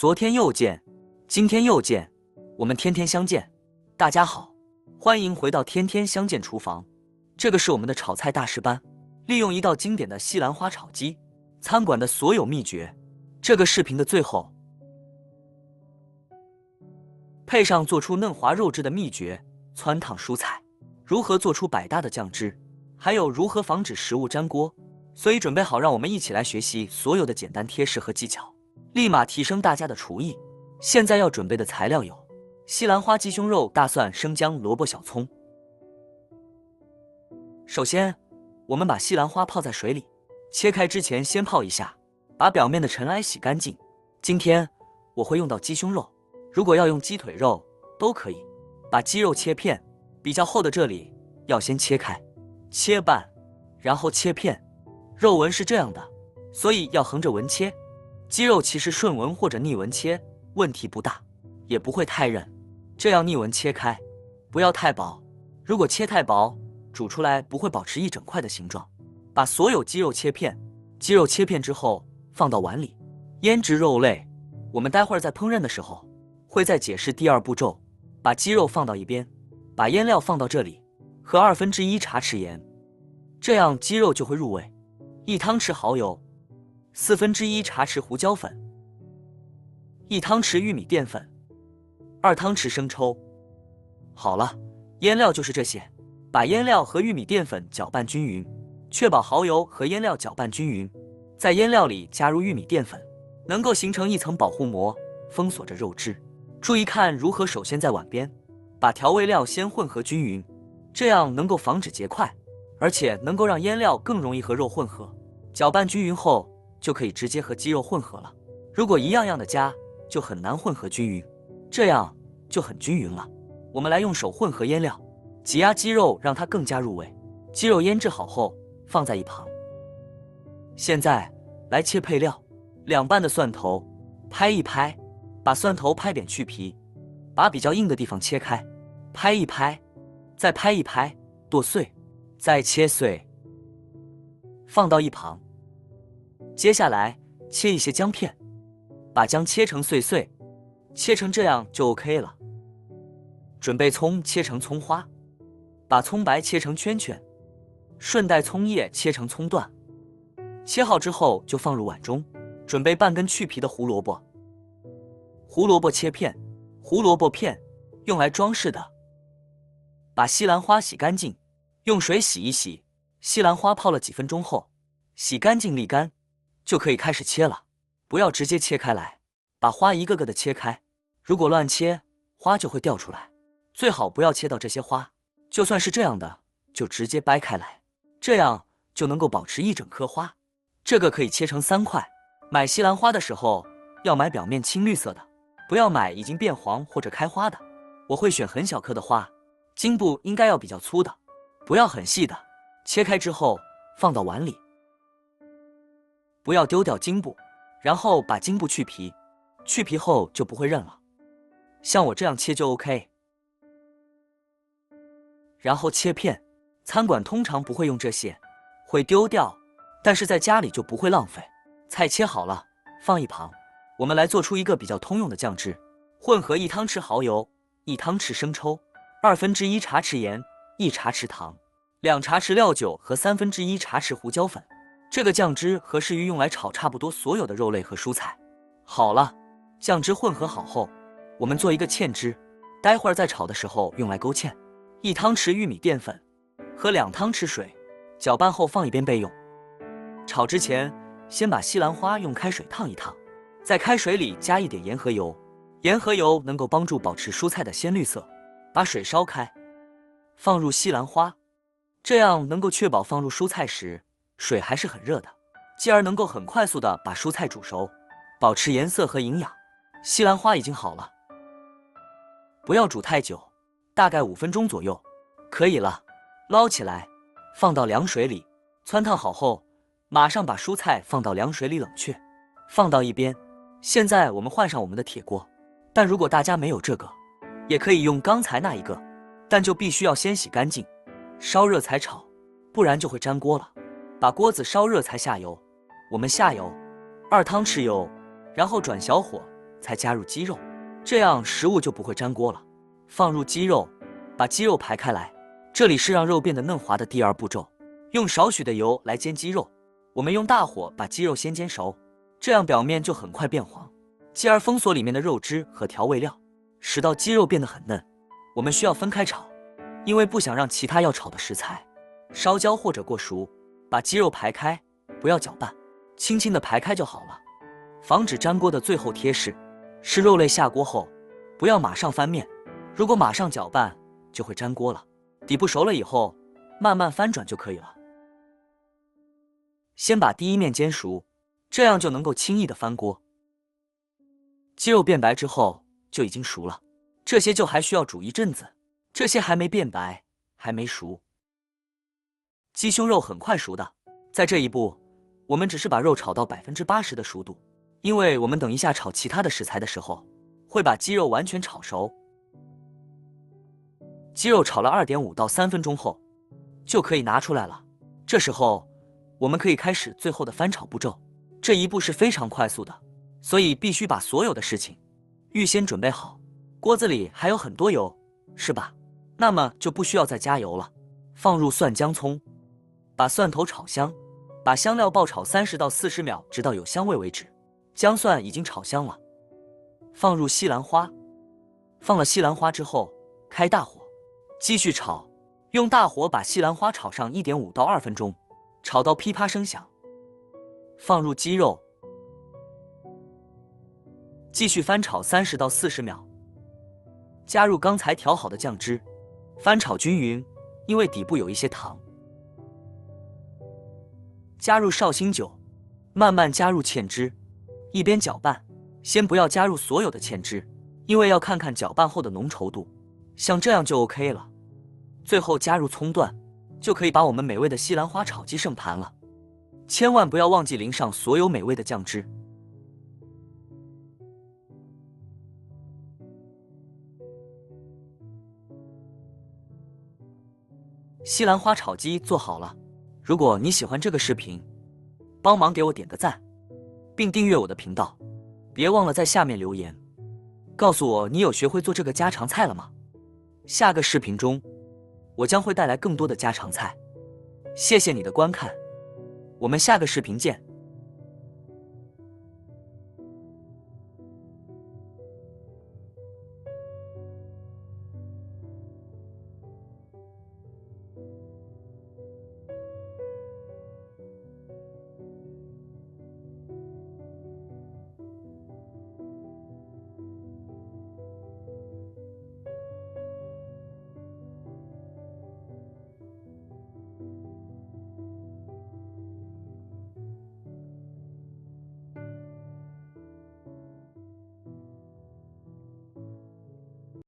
昨天又见，今天又见，我们天天相见。大家好，欢迎回到天天相见厨房。这个是我们的炒菜大师班，利用一道经典的西兰花炒鸡，餐馆的所有秘诀。这个视频的最后，配上做出嫩滑肉质的秘诀，汆烫蔬菜，如何做出百搭的酱汁，还有如何防止食物粘锅。所以准备好，让我们一起来学习所有的简单贴士和技巧，立马提升大家的厨艺。现在要准备的材料有西兰花、鸡胸肉、大蒜、生姜、萝卜、小葱。首先，我们把西兰花泡在水里，切开之前先泡一下，把表面的尘埃洗干净。今天我会用到鸡胸肉，如果要用鸡腿肉都可以。把鸡肉切片，比较厚的这里要先切开，切半，然后切片。肉纹是这样的，所以要横着纹切。鸡肉其实顺纹或者逆纹切问题不大，也不会太韧。这样逆纹切开，不要太薄，如果切太薄，煮出来不会保持一整块的形状。把所有鸡肉切片，鸡肉切片之后放到碗里。腌制肉类，我们待会儿在烹饪的时候会再解释第二步骤。把鸡肉放到一边，把腌料放到这里，和1/2茶匙盐，这样鸡肉就会入味。1汤匙蚝油，1/4茶匙胡椒粉，1汤匙玉米淀粉，2汤匙生抽。好了，腌料就是这些。把腌料和玉米淀粉搅拌均匀，确保蚝油和腌料搅拌均匀。在腌料里加入玉米淀粉，能够形成一层保护膜，封锁着肉汁。注意看如何，首先在碗边把调味料先混合均匀，这样能够防止结块，而且能够让腌料更容易和肉混合。搅拌均匀后，就可以直接和鸡肉混合了。如果一样样的加，就很难混合均匀，这样就很均匀了。我们来用手混合腌料，挤压鸡肉，让它更加入味。鸡肉腌制好后，放在一旁。现在来切配料，2瓣的蒜头，拍一拍，把蒜头拍扁去皮，把比较硬的地方切开，拍一拍，再拍一拍，剁碎，再切碎，放到一旁。接下来切一些姜片，把姜切成碎碎，切成这样就 OK 了。准备葱切成葱花，把葱白切成圈圈，顺带葱叶切成葱段。切好之后就放入碗中。准备半根去皮的胡萝卜，胡萝卜切片，胡萝卜片用来装饰的。把西兰花洗干净，用水洗一洗。西兰花泡了几分钟后，洗干净沥干，就可以开始切了。不要直接切开来，把花一个个的切开，如果乱切，花就会掉出来。最好不要切到这些花，就算是这样的，就直接掰开来，这样就能够保持一整颗花。这个可以切成3块。买西兰花的时候，要买表面青绿色的，不要买已经变黄或者开花的。我会选很小颗的花，茎部应该要比较粗的，不要很细的。切开之后放到碗里，不要丢掉茎部，然后把茎部去皮，去皮后就不会韧了。像我这样切就 OK。然后切片，餐馆通常不会用这些，会丢掉，但是在家里就不会浪费。菜切好了，放一旁。我们来做出一个比较通用的酱汁，混合1汤匙蚝油，1汤匙生抽，1/2茶匙盐，1茶匙糖，2茶匙料酒和1/3茶匙胡椒粉。这个酱汁合适于用来炒差不多所有的肉类和蔬菜。好了，酱汁混合好后，我们做一个芡汁，待会儿在炒的时候用来勾芡。1汤匙玉米淀粉和2汤匙水，搅拌后放一边备用。炒之前，先把西兰花用开水烫一烫，在开水里加一点盐和油，盐和油能够帮助保持蔬菜的鲜绿色。把水烧开，放入西兰花，这样能够确保放入蔬菜时水还是很热的，继而能够很快速的把蔬菜煮熟，保持颜色和营养。西兰花已经好了，不要煮太久，大概5分钟左右，可以了。捞起来，放到凉水里，汆烫好后，马上把蔬菜放到凉水里冷却，放到一边。现在我们换上我们的铁锅，但如果大家没有这个，也可以用刚才那一个，但就必须要先洗干净，烧热才炒，不然就会粘锅了。把锅子烧热才下油，我们下油2汤匙油，然后转小火，才加入鸡肉，这样食物就不会粘锅了。放入鸡肉，把鸡肉排开来，这里是让肉变得嫩滑的第二步骤。用少许的油来煎鸡肉，我们用大火把鸡肉先煎熟，这样表面就很快变黄，继而封锁里面的肉汁和调味料，使到鸡肉变得很嫩。我们需要分开炒，因为不想让其他要炒的食材烧焦或者过熟。把鸡肉排开，不要搅拌，轻轻的排开就好了。防止粘锅的最后贴士是肉类下锅后不要马上翻面，如果马上搅拌就会粘锅了。底部熟了以后慢慢翻转就可以了。先把第一面煎熟，这样就能够轻易的翻锅。鸡肉变白之后就已经熟了，这些就还需要煮一阵子，这些还没变白，还没熟。鸡胸肉很快熟的，在这一步我们只是把肉炒到80%的熟度，因为我们等一下炒其他的食材的时候会把鸡肉完全炒熟。鸡肉炒了2.5到3分钟后就可以拿出来了，这时候我们可以开始最后的翻炒步骤。这一步是非常快速的，所以必须把所有的事情预先准备好。锅子里还有很多油，是吧？那么就不需要再加油了。放入蒜姜葱，把蒜头炒香，把香料爆炒30到40秒，直到有香味为止。姜蒜已经炒香了，放入西兰花。放了西兰花之后，开大火继续炒，用大火把西兰花炒上1.5到2分钟，炒到噼啪声响。放入鸡肉，继续翻炒30到40秒。加入刚才调好的酱汁，翻炒均匀，因为底部有一些糖。加入绍兴酒，慢慢加入芡汁，一边搅拌。先不要加入所有的芡汁，因为要看看搅拌后的浓稠度，像这样就 OK 了。最后加入葱段，就可以把我们美味的西兰花炒鸡盛盘了。千万不要忘记淋上所有美味的酱汁。西兰花炒鸡做好了。如果你喜欢这个视频，帮忙给我点个赞，并订阅我的频道。别忘了在下面留言，告诉我你有学会做这个家常菜了吗？下个视频中，我将会带来更多的家常菜。谢谢你的观看，我们下个视频见。